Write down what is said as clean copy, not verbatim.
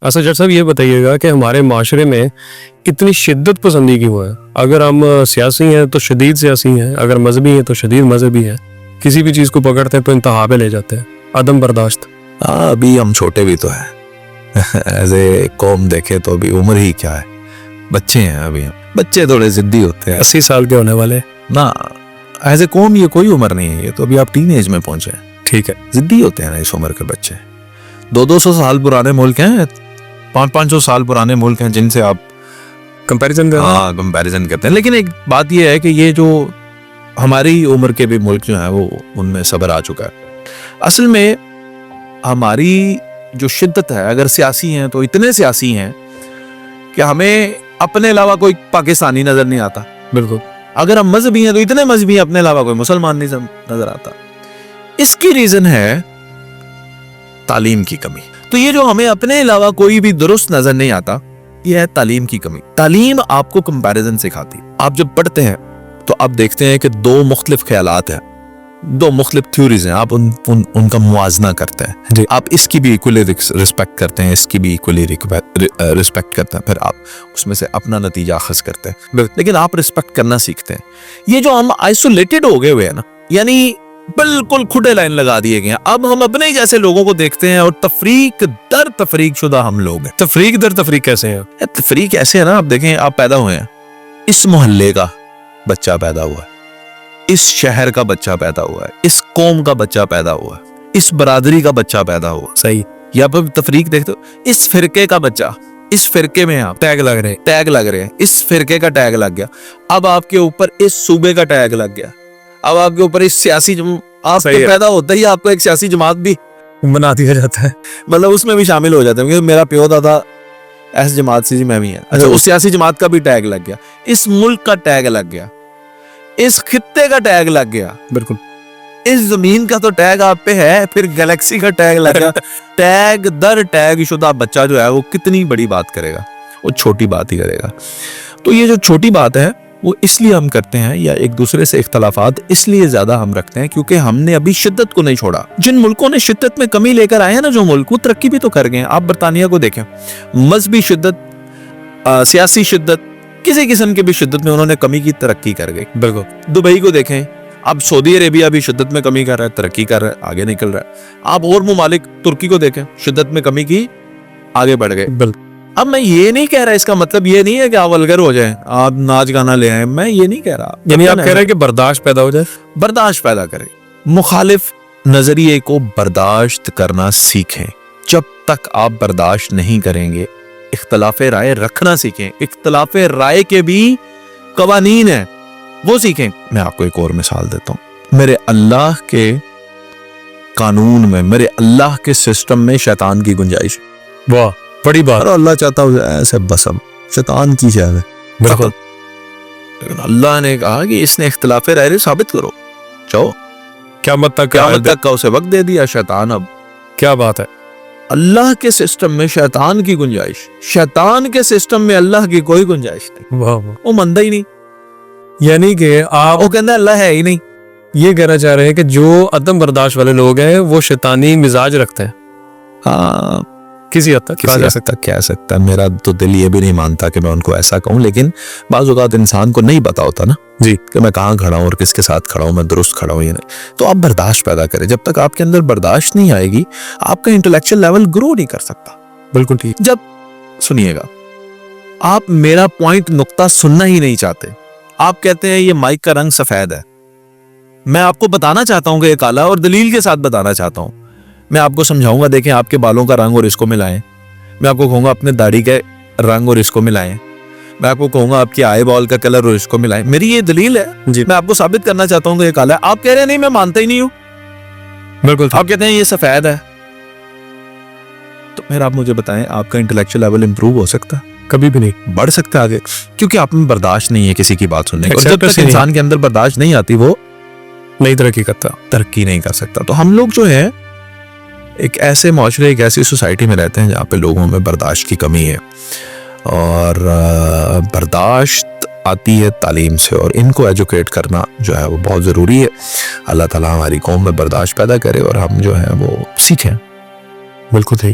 اسد صاحب یہ بتائیے گا کہ ہمارے معاشرے میں اتنی شدت پسندی کیوں ہے؟ اگر ہم سیاسی ہیں تو شدید سیاسی ہیں، اگر مذہبی ہیں تو شدید مذہبی ہیں، کسی بھی چیز کو پکڑتے ہیں تو انتہا پہ لے جاتے ہیں، عدم برداشت۔ ہاں ابھی ہم چھوٹے بھی تو ہیں ایز اے قوم دیکھے تو ابھی عمر ہی کیا ہے، بچے ہیں ابھی ہم، بچے تھوڑے ضدی ہوتے ہیں، 80 سال کے ہونے والے نہ ایز اے قوم یہ کوئی عمر نہیں ہے، یہ تو ابھی آپ ٹین ایج میں پہنچے ہیں، ٹھیک ہے، ضدی ہوتے ہیں نا اس عمر کے بچے۔ 200 سال پرانے ملک ہیں، 500 سال پرانے ملک ہیں جن سے آپ کمپیریزن کریں۔ ہاں کمپیریزن کرتے ہیں، لیکن ایک بات یہ ہے کہ یہ جو ہماری عمر کے بھی ملک جو ہیں وہ ان میں صبر آ چکا ہے۔ اصل میں ہماری جو شدت ہے، اگر سیاسی ہیں تو اتنے سیاسی ہیں کہ ہمیں اپنے علاوہ کوئی پاکستانی نظر نہیں آتا، بالکل۔ اگر ہم مذہبی ہیں تو اتنے مذہبی ہیں اپنے علاوہ کوئی مسلمان نہیں نظر آتا۔ اس کی ریزن ہے تعلیم کی کمی۔ تو یہ جو ہمیں اپنے علاوہ کوئی بھی درست نظر نہیں آتا، یہ ہے تعلیم کی کمی۔ تعلیم آپ کو کمپیریزن سکھاتی۔ آپ جب پڑھتے ہیں تو آپ دیکھتے ہیں کہ دو مختلف خیالات ہیں، دو مختلف تھیوریز ہیں، آپ ان کا موازنہ کرتے ہیں جی۔ آپ اس کی بھی ایکولی رسپیکٹ کرتے ہیں، اس کی بھی ایکولی رسپیکٹ کرتے ہیں، پھر آپ اس میں سے اپنا نتیجہ اخذ کرتے ہیں، لیکن آپ رسپیکٹ کرنا سیکھتے ہیں۔ یہ جو ہم آئسولیٹڈ ہو گئے ہوئے ہیں نا، یعنی بالکل کھڈے لائن لگا دیے گئے ہیں، اب ہم اپنے جیسے لوگوں کو دیکھتے ہیں اور تفریق در تفریق شدہ ہم لوگ ہیں۔ تفریق در تفریق کیسے ہیں؟ تفریق ایسے ہے نا، آپ دیکھیں آپ پیدا ہوئے ہیں، اس محلے کا بچہ پیدا ہوا ہے، اس شہر کا بچہ پیدا ہوا ہے، اس قوم کا بچہ پیدا ہوا ہے، اس برادری کا بچہ پیدا ہوا، صحیح۔ یا پھر تفریق دیکھتے ہو، اس فرقے کا بچہ، اس فرقے میں آپ ٹیگ لگ رہے ہیں، اس فرقے کا ٹیگ لگ گیا، اب آپ کے اوپر اس صوبے کا ٹیگ لگ گیا، اب آپ کے اوپر اس سیاسی آپ کے پیدا ہوتا ہی آپ کو ایک سیاسی جماعت بھی بنا دیا جاتا ہے، مطلب اس میں بھی شامل ہو جاتے ہیں، کیونکہ میرا پیو دادا ایس جماعت سے، میں بھی ہیں، اچھا اس سیاسی جماعت کا بھی ٹیگ لگ گیا، اس ملک کا ٹیگ لگ گیا، اس خطے کا ٹیگ لگ گیا، بالکل۔ اس زمین کا تو ٹیگ آپ پہ ہے، پھر گلیکسی کا ٹیگ لگ گیا، ٹیگ در ٹیگ شدہ بچہ جو ہے وہ کتنی بڑی بات کرے گا، وہ چھوٹی بات ہی کرے گا۔ تو یہ جو چھوٹی بات ہے وہ اس لیے ہم کرتے ہیں، یا ایک دوسرے سے اختلافات اس لیے زیادہ ہم رکھتے ہیں کیونکہ ہم نے ابھی شدت کو نہیں چھوڑا۔ جن ملکوں نے شدت میں کمی لے کر آئے ہیں نا، جو ملک، وہ ترقی بھی تو کر گئے ہیں۔ آپ برطانیہ کو دیکھیں، مذہبی شدت، سیاسی شدت، کسی قسم کی بھی شدت میں انہوں نے کمی کی، ترقی کر گئے، بالکل۔ دبئی کو دیکھیں، اب سعودی عربیہ بھی شدت میں کمی کر رہا ہے، ترقی کر رہا ہے، آگے نکل رہا ہے۔ آپ اور ممالک، ترکی کو دیکھیں، شدت میں کمی کی، آگے بڑھ گئے۔ بالکل۔ اب میں یہ نہیں کہہ رہا، اس کا مطلب یہ نہیں ہے کہ آپ ولگر ہو جائیں، آپ ناچ گانا لے آئیں، میں یہ نہیں کہہ رہا، یعنی آپ کہہ رہے ہیں کہ برداشت پیدا ہو جائے، برداشت پیدا کریں، مخالف نظریے کو برداشت کرنا سیکھیں۔ جب تک آپ برداشت نہیں کریں گے، اختلاف رائے رکھنا سیکھیں، اختلاف رائے کے بھی قوانین ہیں وہ سیکھیں۔ میں آپ کو ایک اور مثال دیتا ہوں، میرے اللہ کے قانون میں، میرے اللہ کے سسٹم میں شیطان کی گنجائش ہے۔ واہ، بڑی بات۔ اور اللہ چاہتا ہوں ایسے بسم شیطان کی جائے، بالکل۔ لیکن اللہ نے کہا کہ اس نے اختلاف رائے ثابت کرو، چاہو قیامت تک کا اسے وقت دے دیا شیطان۔ اب کیا بات ہے، اللہ کے سسٹم میں شیطان کی گنجائش، شیطان کے سسٹم میں اللہ کی کوئی گنجائش نہیں، واہ واہ۔ وہ مندہ ہی نہیں، یعنی کہ آپ وہ کہتا ہے اللہ ہے ہی نہیں۔ یہ کہنا چاہ رہے ہیں کہ جو عدم برداشت والے لوگ ہیں وہ شیطانی مزاج رکھتے ہیں، ہاں کسی حد تک کسی حد تک کہہ سکتا ہے، میرا تو دل یہ بھی نہیں مانتا کہ میں ان کو ایسا کہوں، لیکن بعض اوقات انسان کو نہیں پتا ہوتا نا جی کہ میں کہاں کھڑا ہوں اور کس کے ساتھ کھڑا ہوں، میں درست کھڑا ہوں یا نہیں۔ تو آپ برداشت پیدا کریں، جب تک آپ کے اندر برداشت نہیں آئے گی آپ کا انٹلیکچوئل لیول گرو نہیں کر سکتا۔ بالکل ٹھیک۔ جب سنیے گا، آپ میرا پوائنٹ نقطہ سننا ہی نہیں چاہتے، آپ کہتے ہیں یہ مائک کا رنگ سفید ہے، میں آپ کو بتانا چاہتا ہوں کہ یہ کالا، اور دلیل کے ساتھ بتانا چاہتا ہوں، میں آپ کو سمجھاؤں گا، دیکھیں آپ کے بالوں کا رنگ اور اس کو ملائیں، میں آپ کو کہوں گا اپنے داڑھی کے رنگ اور اس کو ملائیں، میں آپ کو کہوں گا آپ کی آئی بال کا کلر اور اس کو ملائیں، میری یہ دلیل ہے جی، میں آپ کو ثابت کرنا چاہتا ہوں کہ یہ کالا ہے، آپ کہہ رہے ہیں نہیں میں مانتا ہی نہیں ہوں، بالکل آپ کہتے ہیں یہ سفید ہے، تو پھر آپ مجھے بتائیں آپ کا انٹلیکچوئل لیول امپروو ہو سکتا ہے؟ کبھی بھی نہیں، بڑھ سکتا ہے آگے، کیونکہ آپ میں برداشت نہیں ہے کسی کی بات سننے کی، اور جب تک نہیں، انسان کے اندر برداشت نہیں آتی وہ نہیں ترقی کرتا، ترقی نہیں کر سکتا۔ تو ہم لوگ جو ہے ایک ایسے معاشرے، ایک ایسی سوسائٹی میں رہتے ہیں جہاں پہ لوگوں میں برداشت کی کمی ہے، اور برداشت آتی ہے تعلیم سے، اور ان کو ایجوکیٹ کرنا جو ہے وہ بہت ضروری ہے۔ اللہ تعالیٰ ہماری قوم میں برداشت پیدا کرے اور ہم جو ہے وہ سیکھیں۔ بالکل صحیح۔